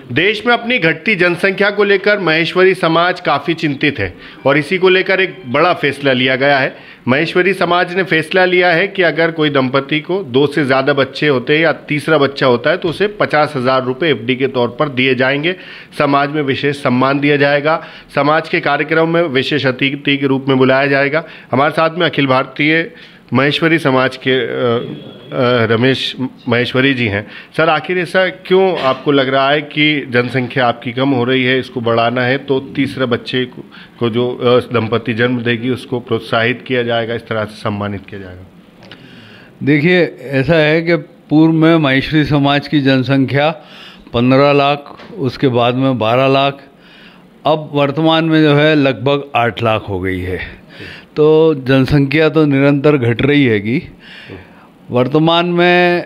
देश में अपनी घटती जनसंख्या को लेकर महेश्वरी समाज काफ़ी चिंतित है और इसी को लेकर एक बड़ा फैसला लिया गया है। महेश्वरी समाज ने फैसला लिया है कि अगर कोई दंपति को 2 से ज़्यादा बच्चे होते हैं या तीसरा बच्चा होता है तो उसे 50,000 रुपये एफडी के तौर पर दिए जाएंगे। समाज में विशेष सम्मान दिया जाएगा। समाज के कार्यक्रम में विशेष अतिथि के रूप में बुलाया जाएगा। हमारे साथ में अखिल भारतीय महेश्वरी समाज के रमेश महेश्वरी जी हैं। सर, आखिर ऐसा क्यों आपको लग रहा है कि जनसंख्या आपकी कम हो रही है, इसको बढ़ाना है तो तीसरा बच्चे को जो दंपति जन्म देगी उसको प्रोत्साहित किया जाएगा, इस तरह से सम्मानित किया जाएगा? देखिए, ऐसा है कि पूर्व में महेश्वरी समाज की जनसंख्या 15 लाख, उसके बाद में 12 लाख, अब वर्तमान में जो है लगभग 8 लाख हो गई है। तो जनसंख्या तो निरंतर घट रही हैगी। वर्तमान में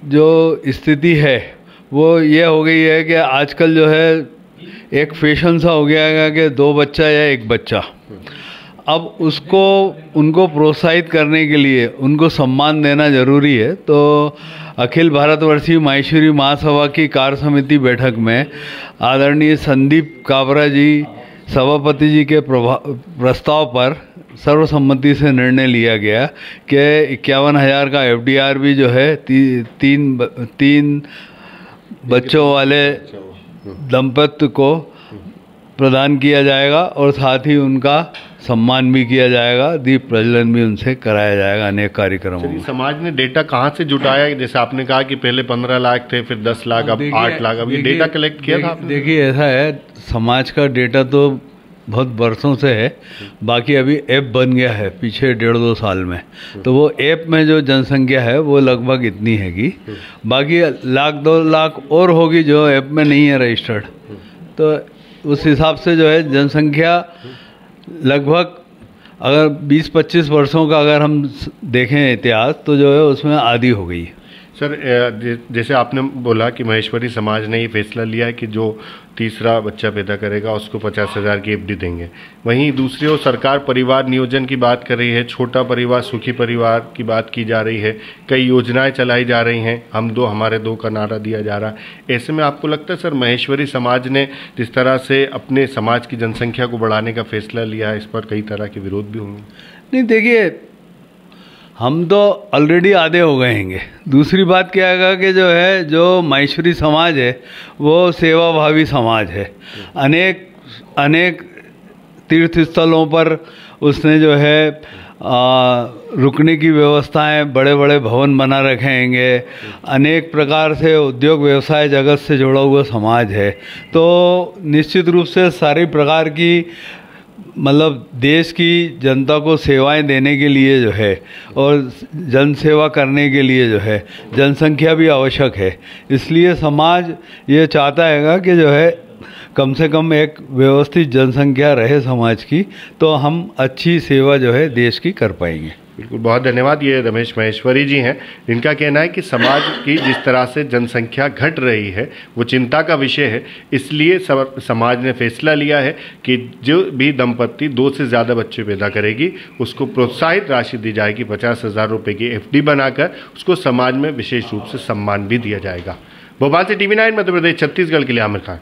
जो स्थिति है वो ये हो गई है कि आजकल जो है एक फैशन सा हो गया है कि 2 बच्चा या 1 बच्चा। अब उसको उनको प्रोत्साहित करने के लिए उनको सम्मान देना जरूरी है। तो अखिल भारतवर्षीय महेश्वरी महासभा की कार्य समिति बैठक में आदरणीय संदीप काबरा जी सभापति जी के प्रस्ताव पर सर्वसम्मति से निर्णय लिया गया कि 51,000 का एफडीआर भी जो है तीन बच्चों वाले दंपत्ति को प्रदान किया जाएगा और साथ ही उनका सम्मान भी किया जाएगा, दीप प्रज्वलन भी उनसे कराया जाएगा अनेक कार्यक्रमों में। समाज ने डेटा कहाँ से जुटाया? जैसे आपने कहा कि पहले 15 लाख थे, फिर 10 लाख, अब 8 लाख, अब ये डेटा कलेक्ट किया था आपने? देखिए, ऐसा है, समाज का डेटा तो बहुत वर्षों से है, बाकी अभी ऐप बन गया है पीछे 1.5-2 साल में। तो वो ऐप में जो जनसंख्या है वो लगभग इतनी हैगी, बाकी 1-2 लाख और होगी जो ऐप में नहीं है रजिस्टर्ड। तो उस हिसाब से जो है जनसंख्या लगभग अगर 20-25 वर्षों का अगर हम देखें इतिहास तो जो है उसमें आधी हो गई। सर, जैसे आपने बोला कि महेश्वरी समाज ने ये फैसला लिया है कि जो तीसरा बच्चा पैदा करेगा उसको 50,000 की एफडी देंगे, वहीं दूसरी ओर सरकार परिवार नियोजन की बात कर रही है, छोटा परिवार सुखी परिवार की बात की जा रही है, कई योजनाएं चलाई जा रही हैं, हम दो हमारे दो का नारा दिया जा रहा है। ऐसे में आपको लगता है सर महेश्वरी समाज ने जिस तरह से अपने समाज की जनसंख्या को बढ़ाने का फैसला लिया है, इस पर कई तरह के विरोध भी होंगे? नहीं, देखिए, हम तो ऑलरेडी आधे हो गए हैंगे। दूसरी बात क्या है कि जो महेश्वरी समाज है वो सेवाभावी समाज है। अनेक तीर्थ स्थलों पर उसने जो है रुकने की व्यवस्थाएं, बड़े बड़े भवन बना रखे हैंगे। अनेक प्रकार से उद्योग व्यवसाय जगत से जुड़ा हुआ समाज है। तो निश्चित रूप से सारी प्रकार की मतलब देश की जनता को सेवाएं देने के लिए जो है और जन सेवा करने के लिए जो है जनसंख्या भी आवश्यक है। इसलिए समाज ये चाहता है कि जो है कम से कम एक व्यवस्थित जनसंख्या रहे समाज की, तो हम अच्छी सेवा जो है देश की कर पाएंगे। बिल्कुल, बहुत धन्यवाद। ये रमेश महेश्वरी जी हैं। इनका कहना है कि समाज की जिस तरह से जनसंख्या घट रही है वो चिंता का विषय है। इसलिए समाज ने फैसला लिया है कि जो भी दंपत्ति 2 से ज़्यादा बच्चे पैदा करेगी उसको प्रोत्साहित राशि दी जाएगी, 50,000 रुपये की एफडी बनाकर उसको समाज में विशेष रूप से सम्मान भी दिया जाएगा। भोपाल से TV9 मध्य प्रदेश छत्तीसगढ़ के लिए आमिर खान।